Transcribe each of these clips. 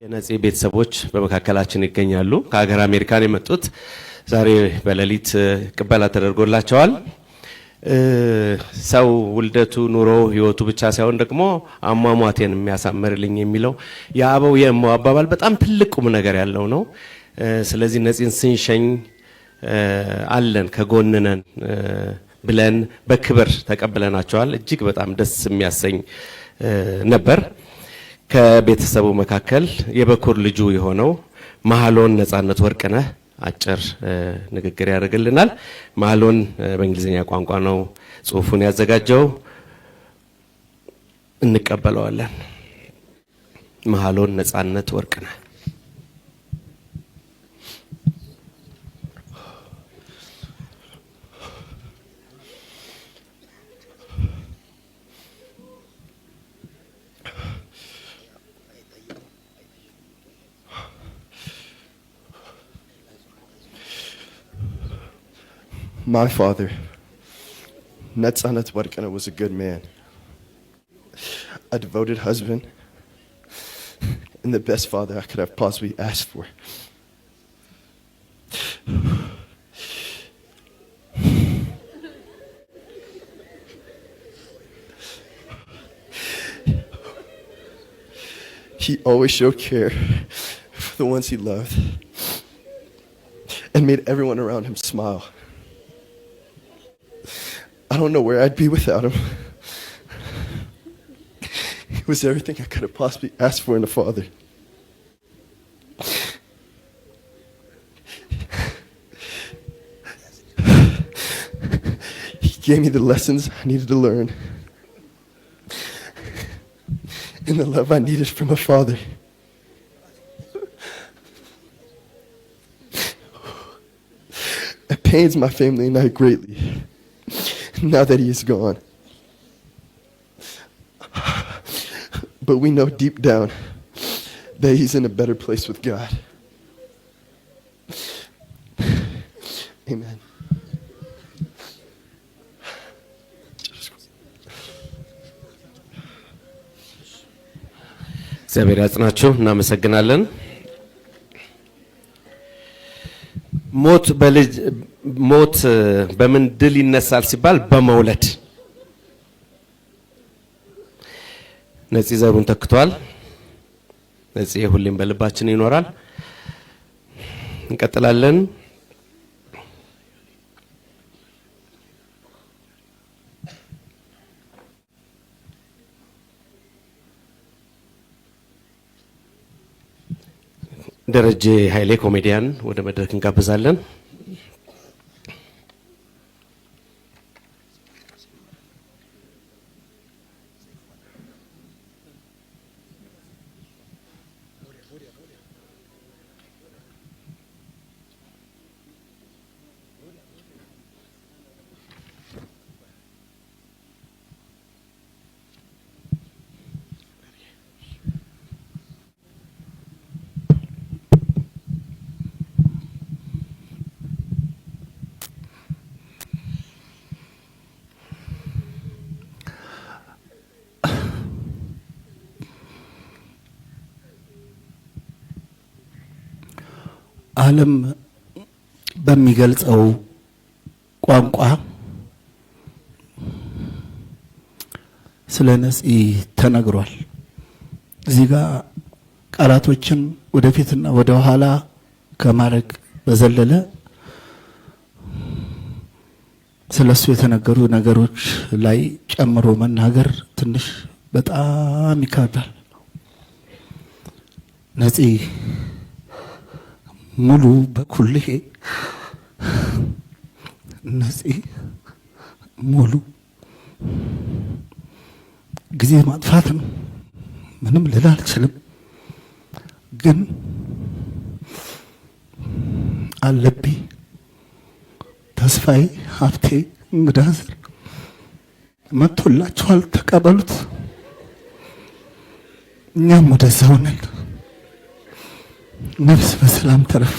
የነጽ ቤተሰቦች በመካከላችን ይገኛሉ። ከሀገር አሜሪካን የመጡት ዛሬ በሌሊት ቅበላ ተደርጎላቸዋል። ሰው ውልደቱ ኑሮ ህይወቱ ብቻ ሳይሆን ደግሞ አሟሟቴን የሚያሳምርልኝ የሚለው የአበው የእማው አባባል በጣም ትልቅ ቁም ነገር ያለው ነው። ስለዚህ ነጽን ስንሸኝ አለን ከጎንነን ብለን በክብር ተቀበለናቸዋል። እጅግ በጣም ደስ የሚያሰኝ ነበር። ከቤተሰቡ መካከል የበኩር ልጁ የሆነው መሐሎን ነጻነት ወርቅነህ አጭር ንግግር ያደርግልናል። መሐሎን በእንግሊዝኛ ቋንቋ ነው ጽሁፉን ያዘጋጀው። እንቀበለዋለን። መሐሎን ነጻነት ወርቅነህ My father, Netzanet Warkana, was a good man, a devoted husband, and the best father I could have possibly asked for. He always showed care for the ones he loved and made everyone around him smile. I don't know where I'd be without him. He was everything I could have possibly asked for in a father. He gave me the lessons I needed to learn and the love I needed from a father. It pains my family and I greatly now that he is gone. But we know deep down that he's in a better place with God. Amen. እግዚአብሔር ያጽናችሁ። እናመሰግናለን። ሞት በምን ድል ይነሳል ሲባል በመውለድ ነጽ ዘሩን ተክቷል። ነጽ ሁሌም በልባችን ይኖራል። እንቀጥላለን። ደረጀ ኃይሌ ኮሜዲያን ወደ መድረክ እንጋብዛለን። ዓለም በሚገልጸው ቋንቋ ስለ ነጽ ተነግሯል። እዚህ ጋር ቃላቶችን ወደፊትና ወደ ኋላ ከማረግ በዘለለ ስለሱ የተነገሩ ነገሮች ላይ ጨምሮ መናገር ትንሽ በጣም ይከብዳል። ነጽ ሙሉ በኩልህ ነጽ ሙሉ ጊዜ ማጥፋት ነው። ምንም ልል አልችልም። ግን አለብኝ ተስፋዬ ሀብቴ እንግዳዘር መጥቶላችኋል፣ ተቀበሉት። እኛም ወደዛው ነን። ነፍስ በሰላም ተረፍ።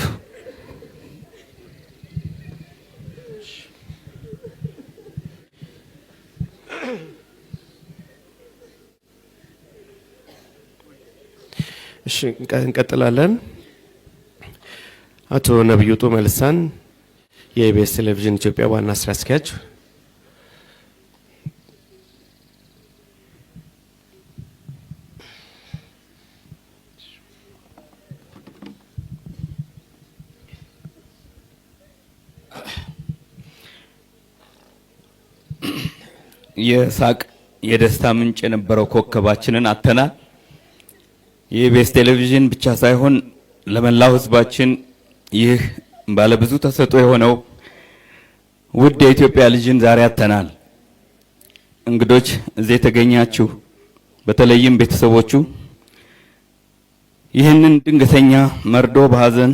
እሺ እንቀጥላለን። አቶ ነብዩ ጡ መልሳን የኢቢኤስ ቴሌቪዥን ኢትዮጵያ ዋና ስራ አስኪያጅ። የሳቅ የደስታ ምንጭ የነበረው ኮከባችንን አተናል። የኢቢኤስ ቴሌቪዥን ብቻ ሳይሆን ለመላው ህዝባችን ይህ ባለብዙ ተሰጥኦ የሆነው ውድ የኢትዮጵያ ልጅን ዛሬ አተናል። እንግዶች እዚህ የተገኛችሁ በተለይም ቤተሰቦቹ ይህንን ድንገተኛ መርዶ በሐዘን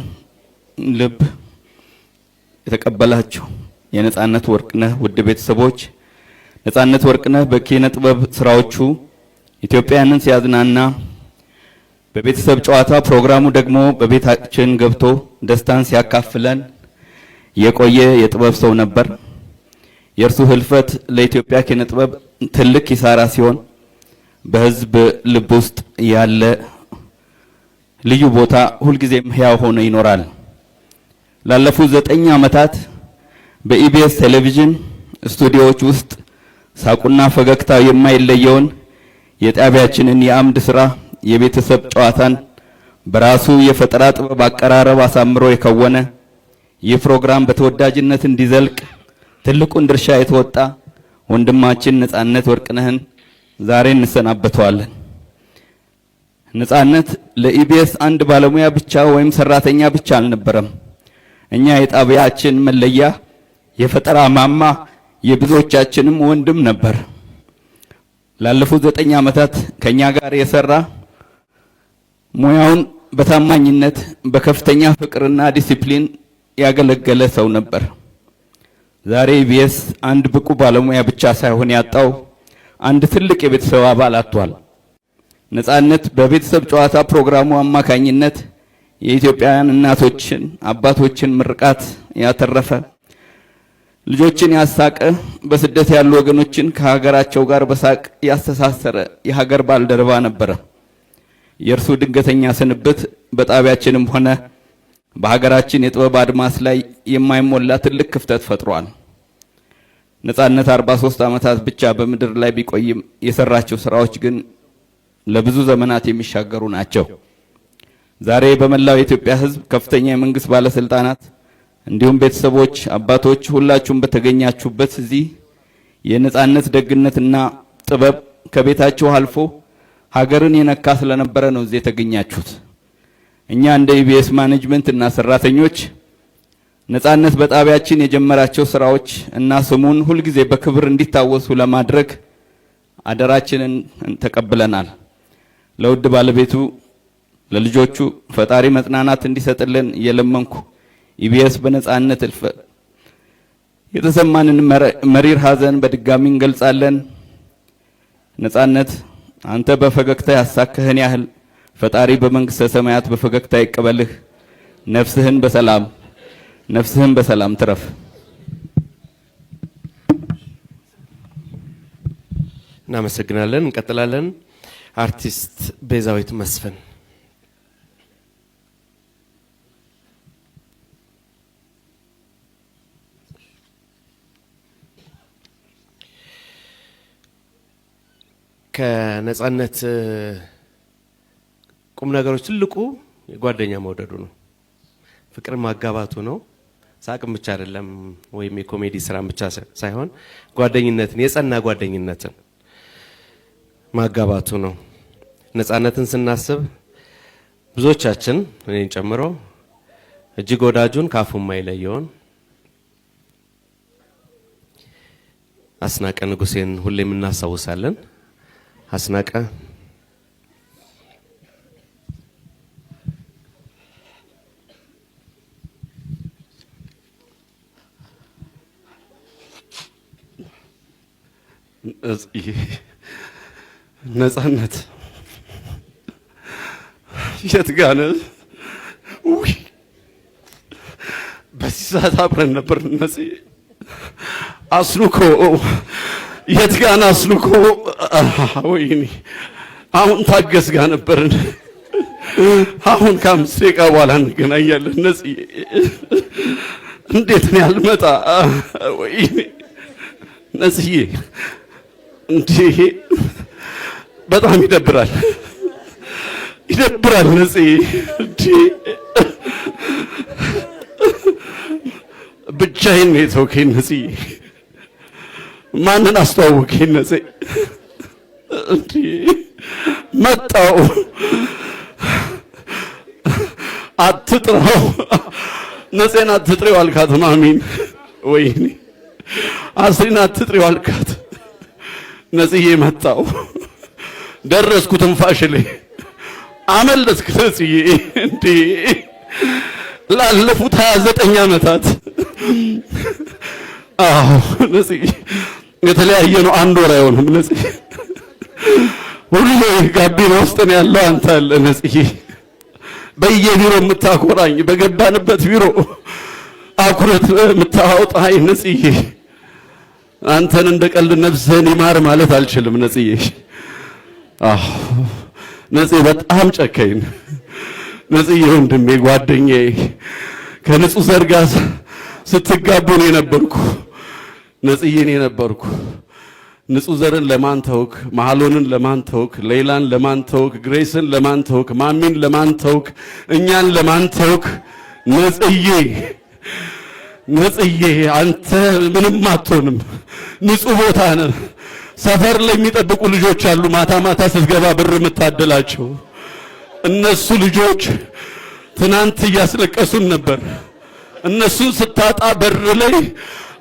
ልብ የተቀበላችሁ የነጻነት ወርቅነህ ውድ ቤተሰቦች፣ ነጻነት ወርቅነህ በኪነ ጥበብ ስራዎቹ ኢትዮጵያንን ሲያዝናና በቤተሰብ ጨዋታ ፕሮግራሙ ደግሞ በቤታችን ገብቶ ደስታን ሲያካፍለን የቆየ የጥበብ ሰው ነበር። የእርሱ ህልፈት ለኢትዮጵያ ኪነ ጥበብ ትልቅ ኪሳራ ሲሆን በህዝብ ልብ ውስጥ ያለ ልዩ ቦታ ሁልጊዜም ሕያው ሆኖ ይኖራል። ላለፉት 9 ዓመታት በኢቢኤስ ቴሌቪዥን ስቱዲዮዎች ውስጥ ሳቁና ፈገግታ የማይለየውን የጣቢያችንን የአምድ ስራ የቤተሰብ ጨዋታን በራሱ የፈጠራ ጥበብ አቀራረብ አሳምሮ የከወነ ይህ ፕሮግራም በተወዳጅነት እንዲዘልቅ ትልቁን ድርሻ የተወጣ ወንድማችን ነጻነት ወርቅነህን ዛሬ እንሰናበተዋለን። ነጻነት ለኢቢኤስ አንድ ባለሙያ ብቻ ወይም ሰራተኛ ብቻ አልነበረም። እኛ የጣቢያችን መለያ፣ የፈጠራ ማማ፣ የብዙዎቻችንም ወንድም ነበር። ላለፉት 9 ዓመታት ከኛ ጋር የሰራ ሙያውን በታማኝነት በከፍተኛ ፍቅርና ዲሲፕሊን ያገለገለ ሰው ነበር። ዛሬ ኢቢኤስ አንድ ብቁ ባለሙያ ብቻ ሳይሆን ያጣው አንድ ትልቅ የቤተሰብ አባል አጥቷል። ነጻነት በቤተሰብ ጨዋታ ፕሮግራሙ አማካኝነት የኢትዮጵያውያን እናቶችን አባቶችን ምርቃት ያተረፈ፣ ልጆችን ያሳቀ፣ በስደት ያሉ ወገኖችን ከሀገራቸው ጋር በሳቅ ያስተሳሰረ የሀገር ባልደረባ ነበር። የእርሱ ድንገተኛ ስንብት በጣቢያችንም ሆነ በሀገራችን የጥበብ አድማስ ላይ የማይሞላ ትልቅ ክፍተት ፈጥሯል። ነጻነት 43 ዓመታት ብቻ በምድር ላይ ቢቆይም የሰራቸው ስራዎች ግን ለብዙ ዘመናት የሚሻገሩ ናቸው። ዛሬ በመላው የኢትዮጵያ ሕዝብ ከፍተኛ የመንግስት ባለስልጣናት እንዲሁም ቤተሰቦች፣ አባቶች ሁላችሁም በተገኛችሁበት እዚህ የነጻነት ደግነትና ጥበብ ከቤታችሁ አልፎ ሀገርን የነካ ስለነበረ ነው እዚህ የተገኛችሁት። እኛ እንደ ኢቢኤስ ማኔጅመንት እና ሰራተኞች ነጻነት በጣቢያችን የጀመራቸው ስራዎች እና ስሙን ሁልጊዜ በክብር እንዲታወሱ ለማድረግ አደራችንን ተቀብለናል። ለውድ ባለቤቱ ለልጆቹ ፈጣሪ መጽናናት እንዲሰጥልን እየለመንኩ ኢቢኤስ በነጻነት ህልፈት የተሰማንን መሪር ሐዘን በድጋሚ እንገልጻለን። ነጻነት አንተ በፈገግታ ያሳከህን ያህል ፈጣሪ በመንግስተ ሰማያት በፈገግታ ይቀበልህ። ነፍስህን በሰላም ትረፍ። እናመሰግናለን። እንቀጥላለን። አርቲስት ቤዛዊት መስፍን። ከነጻነት ቁም ነገሮች ትልቁ የጓደኛ መውደዱ ነው። ፍቅር ማጋባቱ ነው። ሳቅም ብቻ አይደለም ወይም የኮሜዲ ስራም ብቻ ሳይሆን ጓደኝነትን፣ የጸና ጓደኝነትን ማጋባቱ ነው። ነጻነትን ስናስብ ብዙዎቻችን እኔን ጨምሮ እጅግ ወዳጁን ካፉ የማይለየውን አስናቀ ንጉሴን ሁሌም እናስታውሳለን። አስናቀ ነጻነት የት ጋር ነህ? በዚህ ሰዓት አብረን ነበር። እነዚህ አስሉኮ የት ጋር ነህ? አስሉኮ ወይኔ አሁን ታገስ ጋር ነበርን። አሁን ከ5 ደቂቃ በኋላ እንገናኛለን። ነጽዬ እንዴት ነው ያልመጣ? ወይ ነጽዬ እንዴ በጣም ይደብራል፣ ይደብራል ነጽዬ እንዴ ብቻዬን ነው የተውከኝ ነጽዬ። ማንን አስተዋወቀኝ ነጽዬ? እንዴ መጣው አትጥራው ነጽን አትጥሪው አልካት ማሚን። ወይኔ አስሪን አትጥሪው አልካት። ነጽዬ መጣው ደረስኩ ትንፋሽ ላይ አመለጥክ ነጽዬ። እንዴ ላለፉት 29 ዓመታት አዎ ነጽዬ የተለያየ ነው። 1 ወር አይሆንም ነጽዬ። ሁሌ ጋቢና ውስጥ ነው ያለው አንተ አለ ነጽዬ። በየቢሮ የምታኮራኝ በገባንበት ቢሮ አኩረት የምታወጣኝ ነጽዬ። አንተን እንደ ቀልድ ነፍስህን ይማር ማለት አልችልም ነጽዬ። አዎ ነጽዬ በጣም ጨካኝ ነጽዬ፣ ወንድሜ ጓደኛዬ፣ ከንጹህ ዘር ጋር ስትጋቡ ነው የነበርኩ ነጽዬ ነው የነበርኩ። ንጹህ ዘርን ለማን ተውክ? መሐሎንን ለማን ተውክ? ሌላን ለማን ተውክ? ግሬስን ለማን ተውክ? ማሚን ለማን ተውክ? እኛን ለማን ተውክ? ነጽዬ ነጽዬ አንተ ምንም አትሆንም። ንጹህ ቦታ ነህ። ሰፈር ላይ የሚጠብቁ ልጆች አሉ። ማታ ማታ ስትገባ ብር የምታደላቸው እነሱ ልጆች ትናንት እያስለቀሱን ነበር። እነሱን ስታጣ በር ላይ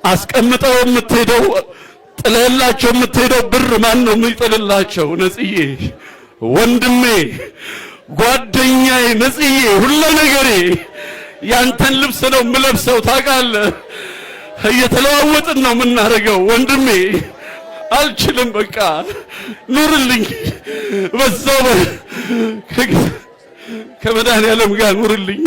አስቀምጠው የምትሄደው ጥለላቸው የምትሄደው ብር ማን ነው የሚጥልላቸው? ነጽዬ ወንድሜ ጓደኛዬ ነጽዬ ሁሉ ነገሬ ያንተን ልብስ ነው የምለብሰው ታውቃለህ። እየተለዋወጥን ነው የምናደርገው ወንድሜ። አልችልም በቃ ኑርልኝ፣ በዛው ከመድኃኒዓለም ጋር ኑርልኝ።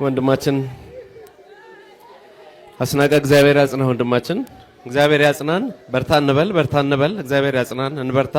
ወንድማችን አስናቀ እግዚአብሔር ያጽናህ። ወንድማችን እግዚአብሔር ያጽናን። በርታ እንበል፣ በርታ እንበል። እግዚአብሔር ያጽናን፣ እንበርታ።